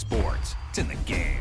sports. It's in the game.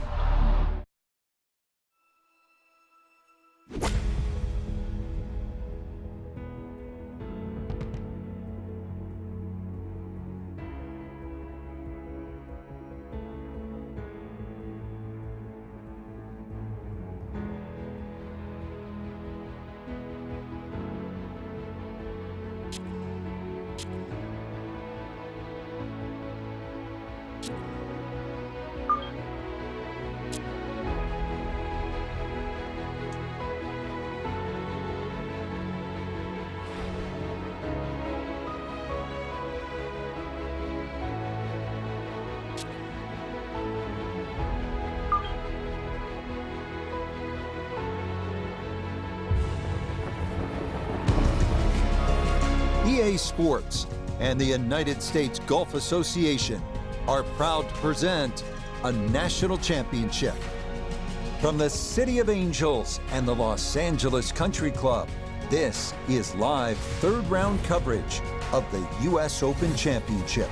PGA Sports and the United States Golf Association are proud to present a national championship. From the City of Angels and the Los Angeles Country Club, this is live third-round coverage of the U.S. Open Championship.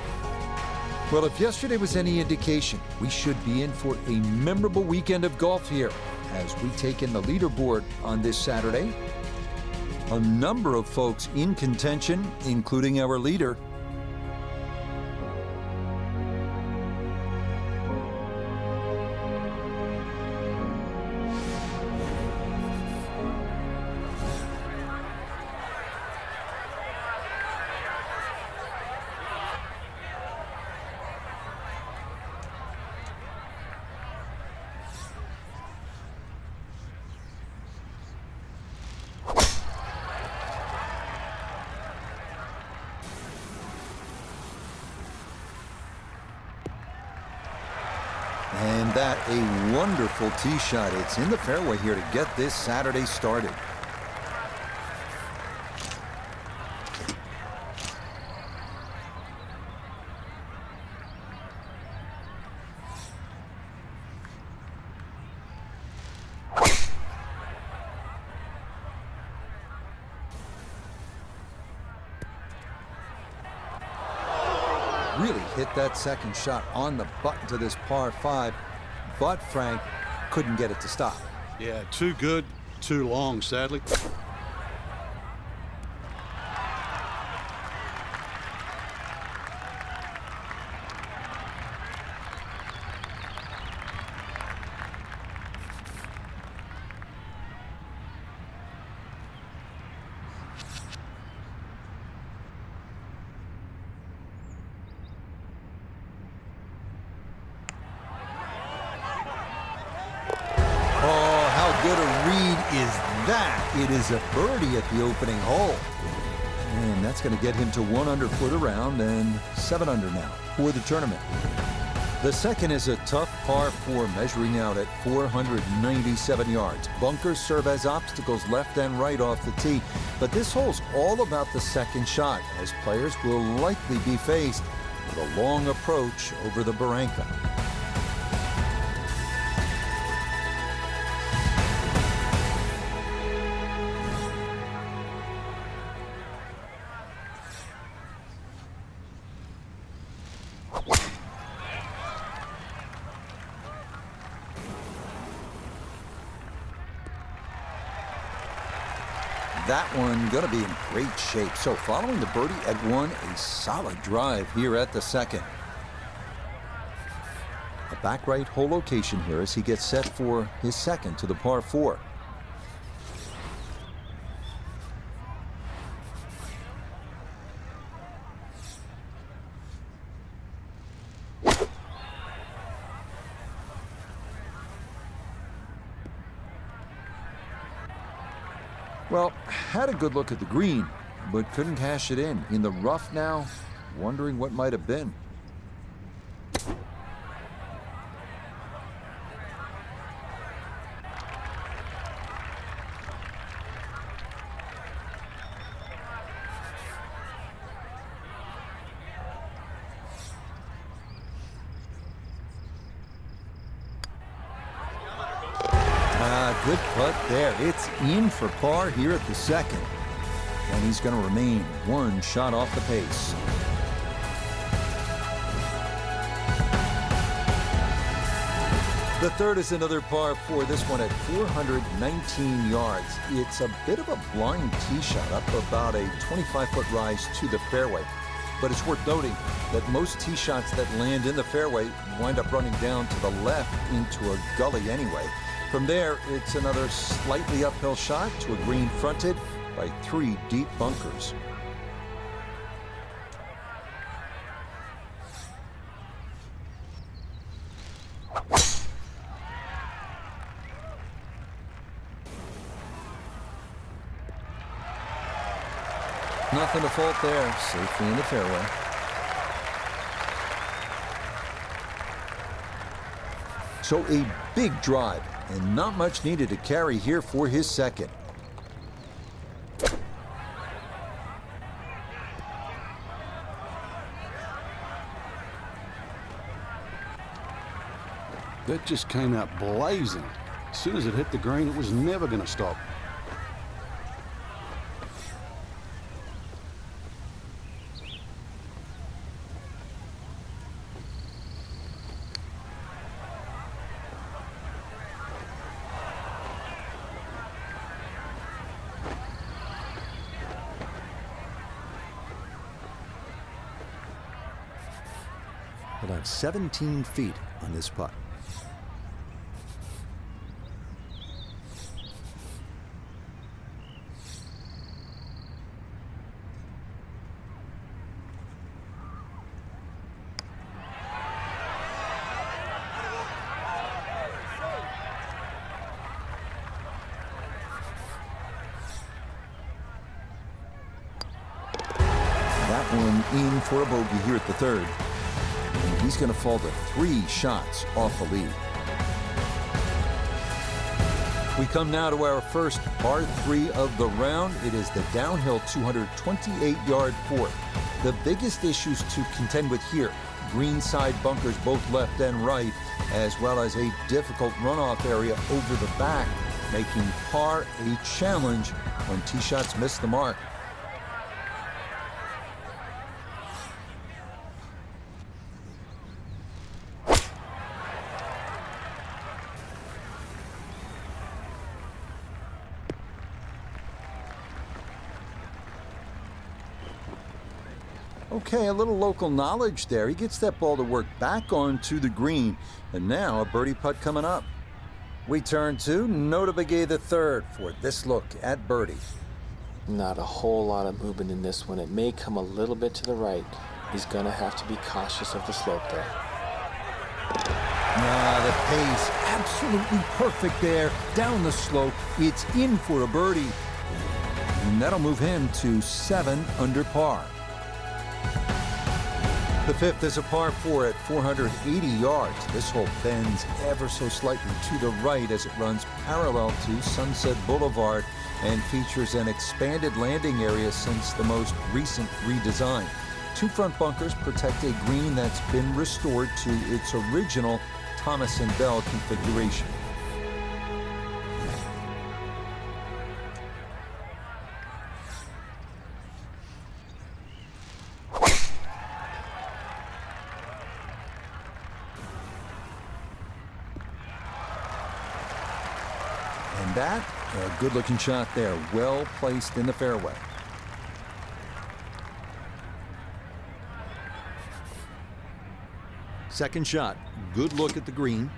Well, if yesterday was any indication, we should be in for a memorable weekend of golf here as we take in the leaderboard on this Saturday. A number of folks in contention, including our leader. And that a wonderful tee shot. It's in the fairway here to get this Saturday started. Really hit that second shot on the button to this par 5, but Frank couldn't get it to stop. Yeah, too good, too long, sadly. Good a read is that. It is a birdie at the opening hole. And that's going to get him to 1 under for the round and 7 under now for the tournament. The second is a tough par 4 measuring out at 497 yards. Bunkers serve as obstacles left and right off the tee. But this hole's all about the second shot, as players will likely be faced with a long approach over the barranca. That one going to be in great shape. So following the birdie at 1, a solid drive here at the second. A back right hole location here as he gets set for his second to the par 4. Well, had a good look at the green, but couldn't cash it in. In the rough now, wondering what might have been. Good putt there. It's in for par here at the second. And he's going to remain 1 shot off the pace. The third is another par 4, this one at 419 yards. It's a bit of a blind tee shot up about a 25-foot rise to the fairway. But it's worth noting that most tee shots that land in the fairway wind up running down to the left into a gully anyway. From there, it's another slightly uphill shot to a green fronted by 3 deep bunkers. Nothing to fault there, safely in the fairway. So a big drive, and not much needed to carry here for his second. That just came out blazing. As soon as it hit the green, it was never going to stop. He'll have 17 feet on this putt. That one in for a bogey here at the third. And he's going to fall to 3 shots off the lead. We come now to our first par 3 of the round. It is the downhill 228-yard fourth. The biggest issues to contend with here: green side bunkers both left and right, as well as a difficult runoff area over the back, making par a challenge when tee shots miss the mark. Okay, a little local knowledge there. He gets that ball to work back onto the green. And now a birdie putt coming up. We turn to Nota Begay the third for this look at birdie. Not a whole lot of movement in this one. It may come a little bit to the right. He's going to have to be cautious of the slope there. The pace, absolutely perfect there. Down the slope, it's in for a birdie. And that'll move him to 7 under par. The fifth is a par 4 at 480 yards. This hole bends ever so slightly to the right as it runs parallel to Sunset Boulevard and features an expanded landing area since the most recent redesign. 2 front bunkers protect a green that's been restored to its original Thomas and Bell configuration. And that, a good-looking shot there, well placed in the fairway. Second shot, good look at the green.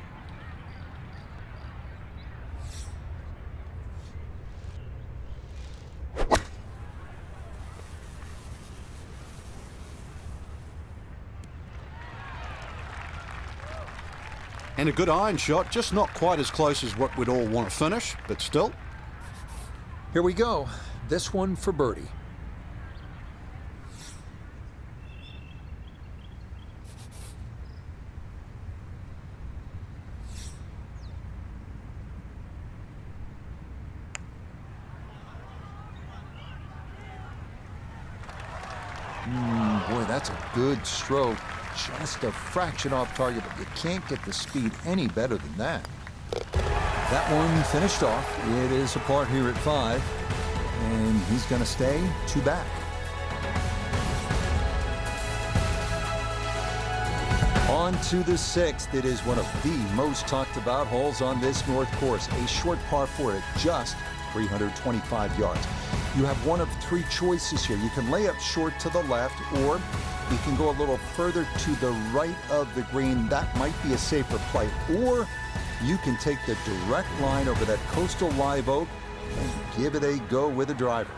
And a good iron shot, just not quite as close as what we'd all want to finish, but still. Here we go. This one for birdie. Boy, that's a good stroke. Just a fraction off target, but you can't get the speed any better than that. That one finished off. It is a par here at 5, and he's going to stay 2 back. On to the 6th. It is one of the most talked about holes on this North Course. A short par 4 at just 325 yards. You have one of three choices here. You can lay up short to the left, or you can go a little further to the right of the green. That might be a safer play. Or you can take the direct line over that coastal live oak and give it a go with a driver.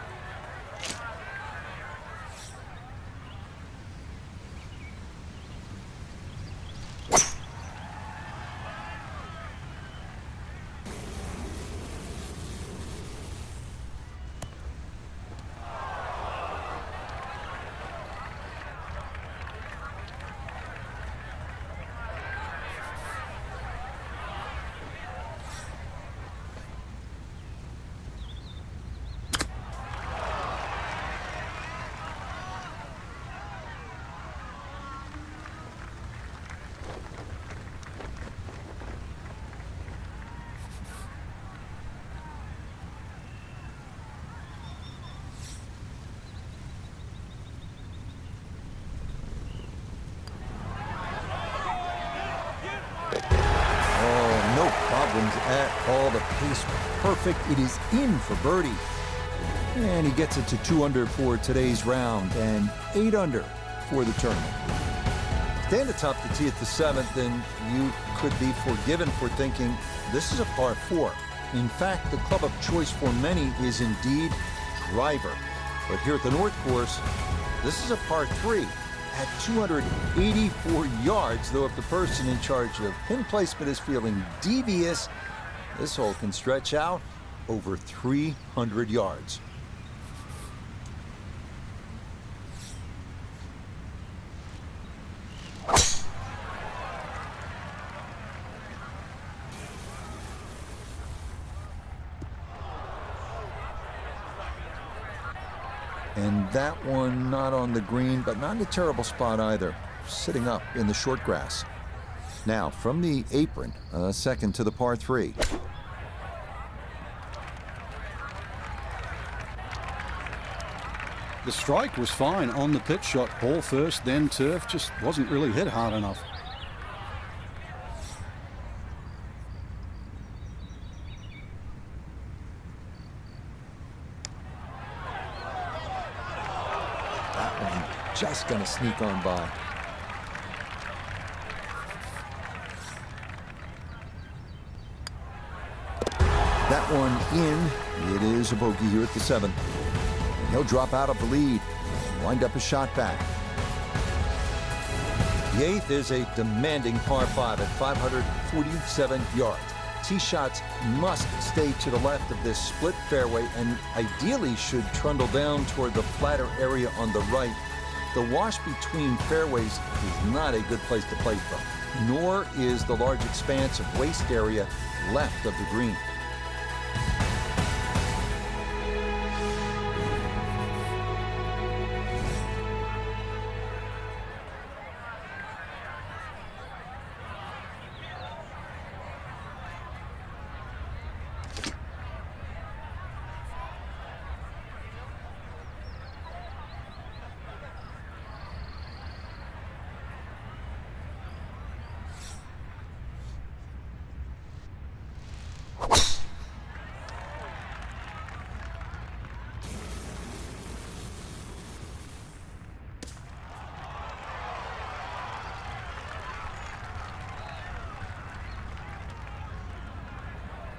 At all. The pace perfect. It is in for birdie. And he gets it to 2 under for today's round and 8 under for the tournament. Stand atop the tee at the 7th, and you could be forgiven for thinking this is a par 4. In fact, the club of choice for many is indeed driver. But here at the North Course, this is a par 3. At 284 yards, though if the person in charge of pin placement is feeling devious, this hole can stretch out over 300 yards. And that one not on the green, but not in a terrible spot either, sitting up in the short grass. Now, from the apron, a second to the par 3. The strike was fine on the pitch shot. Ball first, then turf. Just wasn't really hit hard enough. Just going to sneak on by. That one in. It is a bogey here at the 7th. And he'll drop out of the lead and wind up a shot back. The 8th is a demanding par 5 at 547 yards. Tee shots must stay to the left of this split fairway and ideally should trundle down toward the flatter area on the right. The wash between fairways is not a good place to play from, nor is the large expanse of waste area left of the green.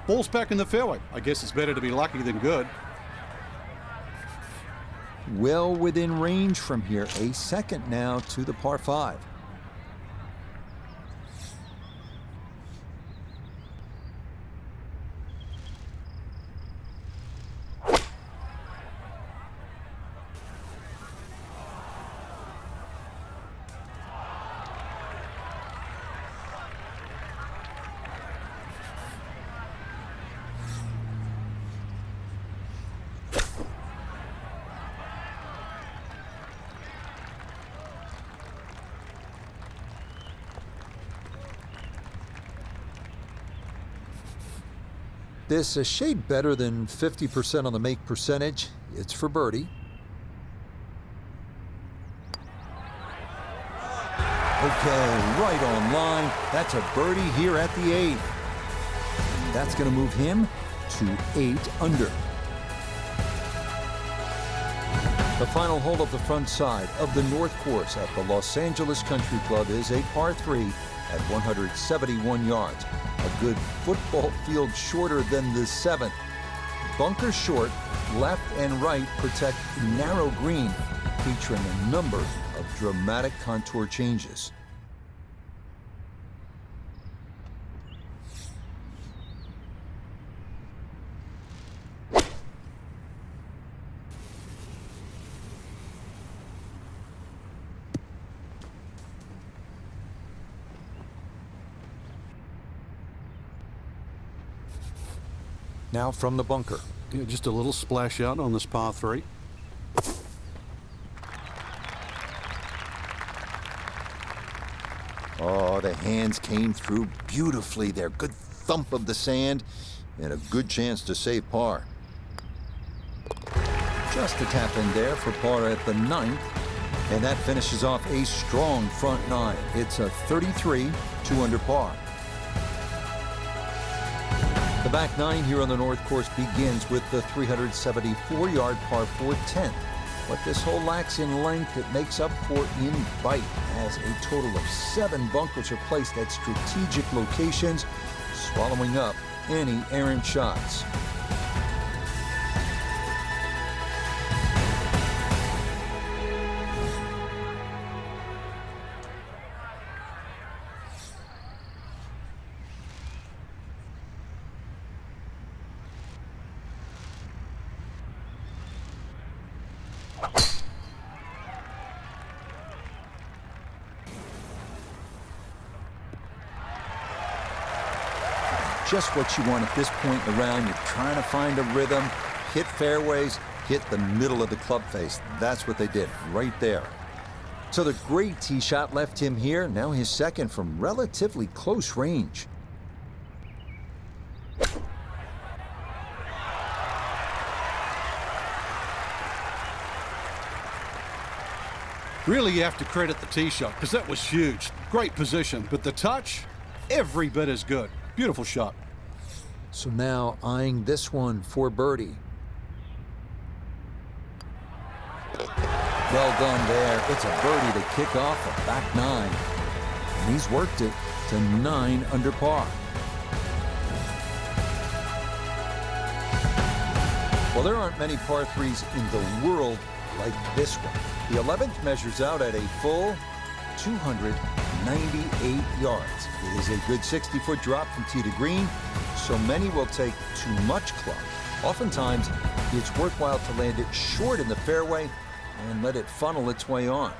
Ball's back in the fairway. I guess it's better to be lucky than good. Well within range from here. A second now to the par 5. This a shade better than 50% on the make percentage. It's for birdie. Okay, right on line. That's a birdie here at the 8th. And that's going to move him to 8 under. The final hole of the front side of the North Course at the Los Angeles Country Club is a par 3 at 171 yards. A good football field shorter than the 7th. Bunker short, left and right protect narrow green, featuring a number of dramatic contour changes. Now from the bunker. Yeah, just a little splash out on this par 3. Oh, the hands came through beautifully there. Good thump of the sand and a good chance to save par. Just a tap in there for par at the 9th. And that finishes off a strong front 9. It's a 33, 2 under par. The back 9 here on the North Course begins with the 374-yard par 4 10th. What this hole lacks in length, it makes up for in bite, as a total of 7 bunkers are placed at strategic locations, swallowing up any errant shots. Just what you want at this point in the round. You're trying to find a rhythm, hit fairways, hit the middle of the club face. That's what they did right there. So the great tee shot left him here. Now his second from relatively close range. Really, you have to credit the tee shot because that was huge. Great position, but the touch, every bit as good. Beautiful shot. So now eyeing this one for birdie. Well done there. It's a birdie to kick off the back 9. And he's worked it to 9 under par. Well, there aren't many par 3s in the world like this one. The 11th measures out at a full 298 yards. It is a good 60-foot drop from tee to green, so many will take too much club. Oftentimes, it's worthwhile to land it short in the fairway and let it funnel its way on.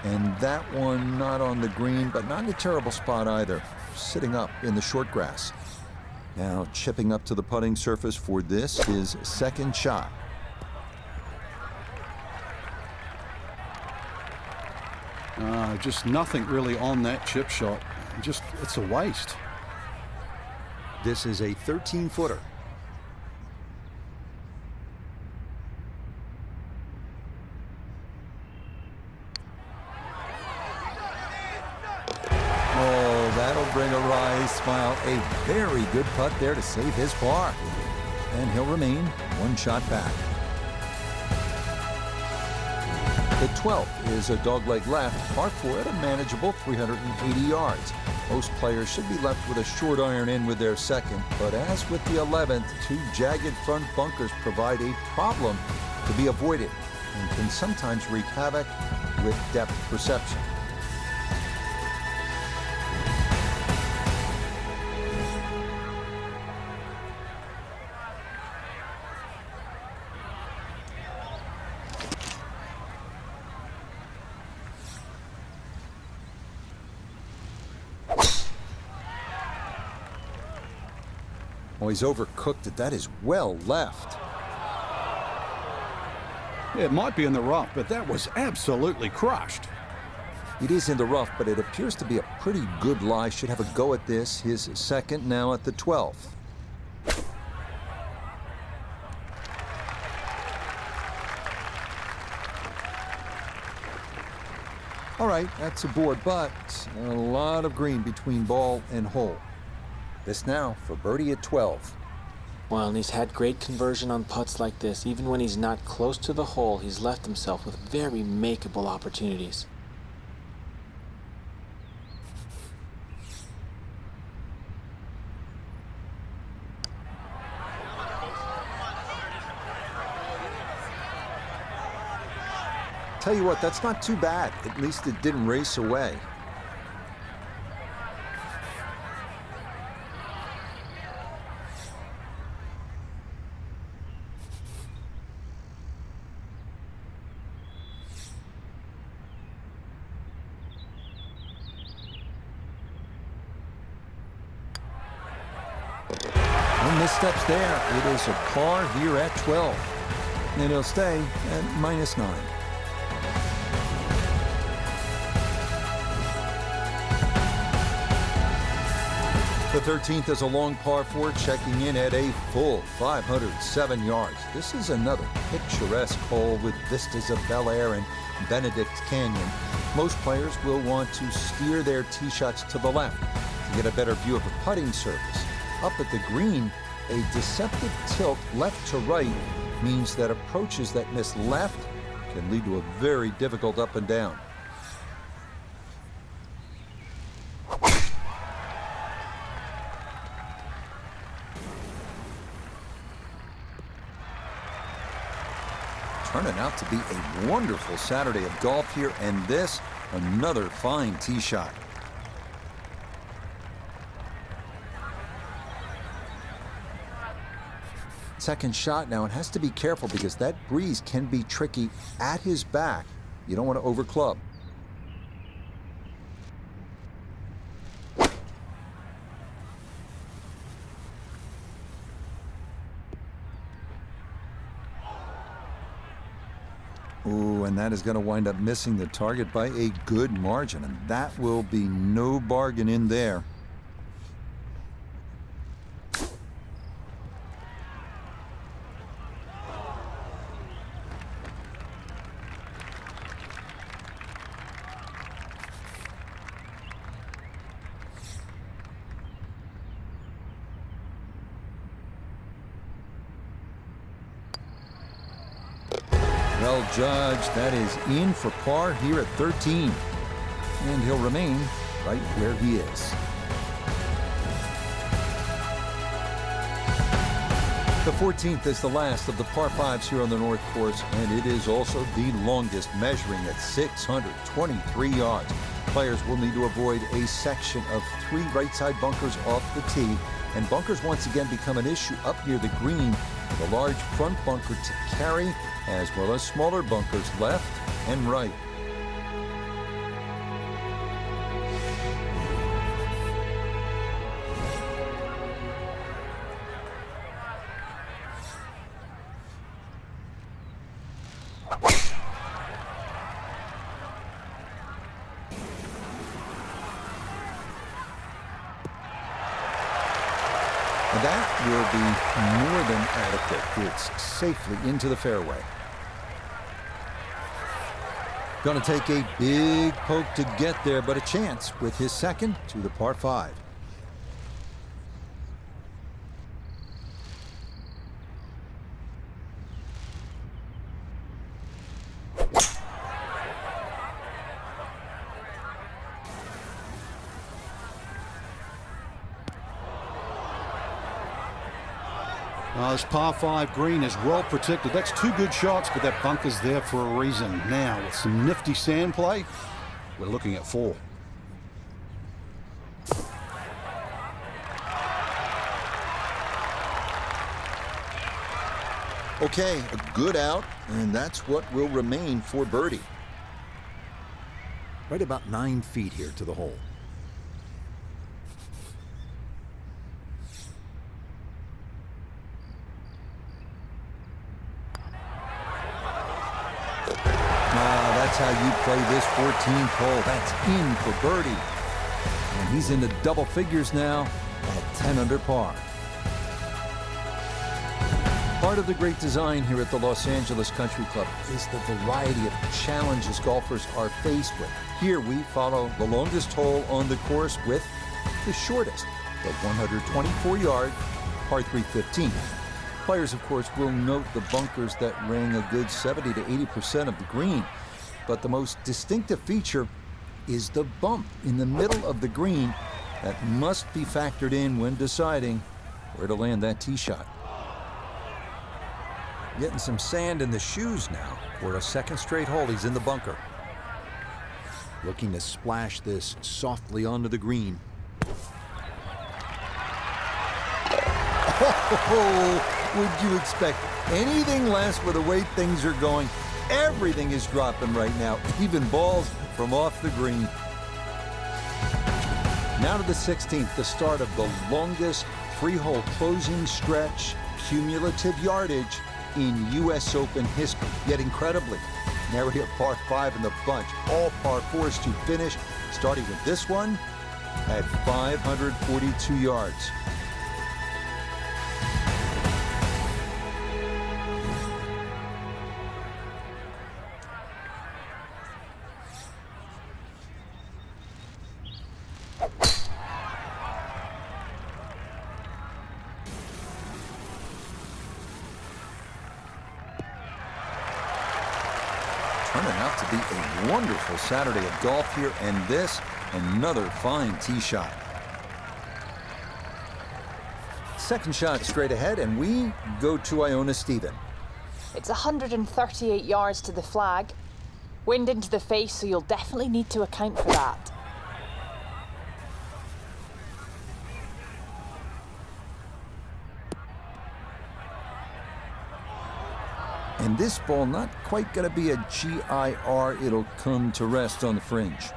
And that one not on the green, but not in a terrible spot either. Sitting up in the short grass. Now chipping up to the putting surface for this, his second shot. Just nothing really on that chip shot. It's a waste. This is a 13-footer. Bring a wry smile. A very good putt there to save his par. And he'll remain one shot back. The 12th is a dogleg left, par 4 at a manageable 380 yards. Most players should be left with a short iron in with their second, but as with the 11th, 2 jagged front bunkers provide a problem to be avoided and can sometimes wreak havoc with depth perception. Oh, he's overcooked it. That is well left. It might be in the rough, but that was absolutely crushed. It is in the rough, but it appears to be a pretty good lie. Should have a go at this. His second now at the 12th. All right, that's a board, but a lot of green between ball and hole. This now for birdie at 12. Well, and he's had great conversion on putts like this. Even when he's not close to the hole, he's left himself with very makeable opportunities. Tell you what, that's not too bad. At least it didn't race away. No missteps there. It is a par here at 12. And he'll stay at -9. The 13th is a long par 4, checking in at a full 507 yards. This is another picturesque hole with vistas of Bel Air and Benedict Canyon. Most players will want to steer their tee shots to the left to get a better view of the putting surface. Up at the green, a deceptive tilt left to right means that approaches that miss left can lead to a very difficult up and down. Turning out to be a wonderful Saturday of golf here, and this, another fine tee shot. Second shot now, and has to be careful because that breeze can be tricky at his back. You don't want to overclub. Ooh, and that is going to wind up missing the target by a good margin, and that will be no bargain in there. Well judged. That is in for par here at 13. And he'll remain right where he is. The 14th is the last of the par 5s here on the North Course, and it is also the longest, measuring at 623 yards. Players will need to avoid a section of 3 right side bunkers off the tee, and bunkers once again become an issue up near the green, with a large front bunker to carry, as well as smaller bunkers left and right. And that will be more than adequate. It's safely into the fairway. Going to take a big poke to get there, but a chance with his second to the par 5. This par 5 green is well protected. That's 2 good shots, but that bunker's there for a reason. Now, with some nifty sand play, we're looking at 4. Okay, a good out, and that's what will remain for birdie. Right about 9 feet here to the hole. replay this 14th hole. That's in for birdie. And he's into double figures now at 10 under par. Part of the great design here at the Los Angeles Country Club is the variety of challenges golfers are faced with. Here we follow the longest hole on the course with the shortest, the 124-yard par 3 15. Players, of course, will note the bunkers that ring a good 70 to 80% of the green. But the most distinctive feature is the bump in the middle of the green that must be factored in when deciding where to land that tee shot. Getting some sand in the shoes now for a second straight hole. He's in the bunker. Looking to splash this softly onto the green. Oh, would you expect anything less with the way things are going? Everything is dropping right now, even balls from off the green. Now to the 16th, the start of the longest three-hole closing stretch, cumulative yardage in U.S. Open history. Yet incredibly, nary a par 5 in the bunch. All par 4s to finish, starting with this one at 542 yards. Turning out to be a wonderful Saturday of golf here, and this, another fine tee shot. Second shot straight ahead, and we go to Iona Stephen. It's 138 yards to the flag. Wind into the face, so you'll definitely need to account for that. And this ball not quite going to be a GIR. It'll come to rest on the fringe.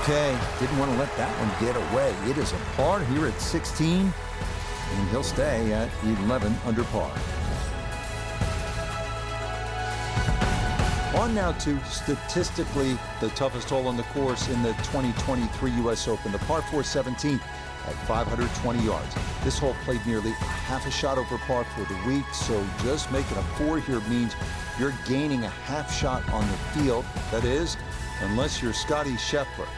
Okay, didn't want to let that one get away. It is a par here at 16, and he'll stay at 11 under par. On now to statistically the toughest hole on the course in the 2023 U.S. Open, the par 4 17th at 520 yards. This hole played nearly half a shot over par for the week, so just making a 4 here means you're gaining a half shot on the field. That is, unless you're Scotty Scheffler.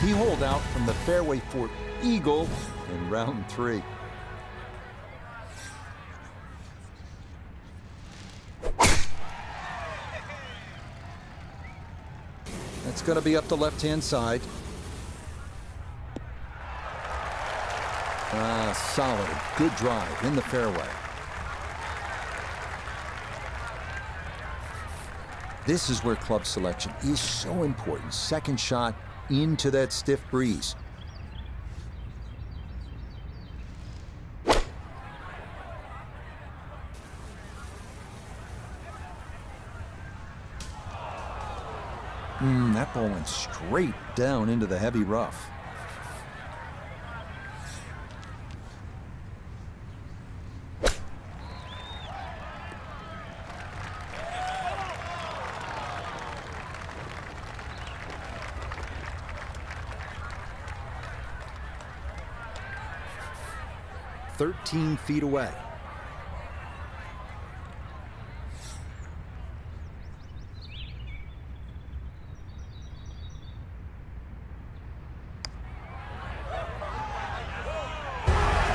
He holed out from the fairway for eagle in round 3. That's going to be up the left-hand side. Solid, good drive in the fairway. This is where club selection is so important. Second shot into that stiff breeze. That ball went straight down into the heavy rough. "13 feet away."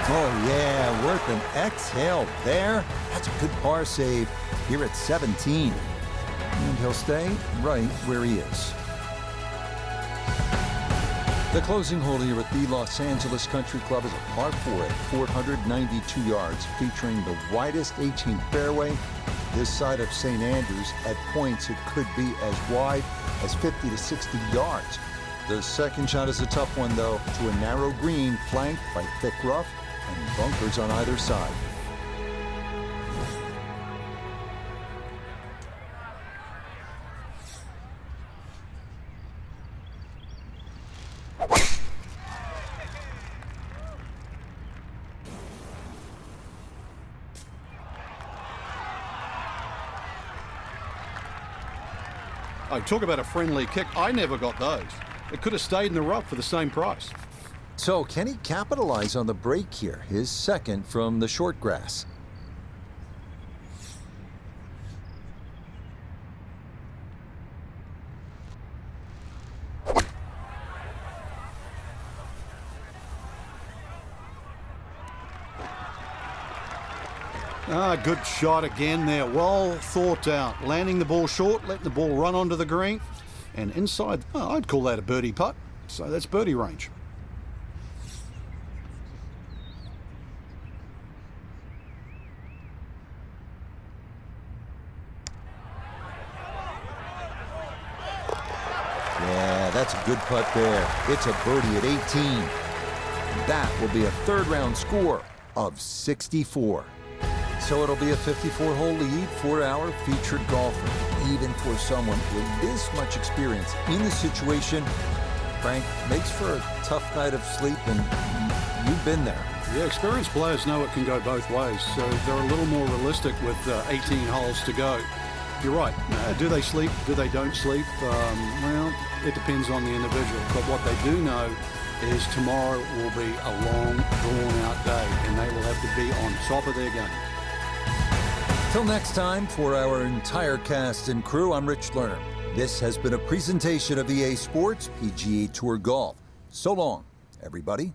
Oh yeah, worth an exhale there. That's a good par save here at 17. And he'll stay right where he is. The closing hole here at the Los Angeles Country Club is a par 4 at 492 yards, featuring the widest 18th fairway this side of St. Andrews. At points, it could be as wide as 50 to 60 yards. The second shot is a tough one, though, to a narrow green flanked by thick rough and bunkers on either side. I talk about a friendly kick. I never got those. It could have stayed in the rough for the same price. So can he capitalize on the break here? His second from the short grass. Good shot again there. Well thought out. Landing the ball short, letting the ball run onto the green. And inside, I'd call that a birdie putt. So that's birdie range. Yeah, that's a good putt there. It's a birdie at 18. That will be a third round score of 64. So it'll be a 54-hole lead for our featured golfer. Even for someone with this much experience in the situation, Frank, makes for a tough night of sleep, and you've been there. Yeah, experienced players know it can go both ways, so they're a little more realistic with 18 holes to go. You're right. Do they sleep? Do they don't sleep? Well, it depends on the individual. But what they do know is tomorrow will be a long, drawn-out day, and they will have to be on top of their game. Till next time, for our entire cast and crew, I'm Rich Lerner. This has been a presentation of EA Sports PGA Tour Golf. So long, everybody.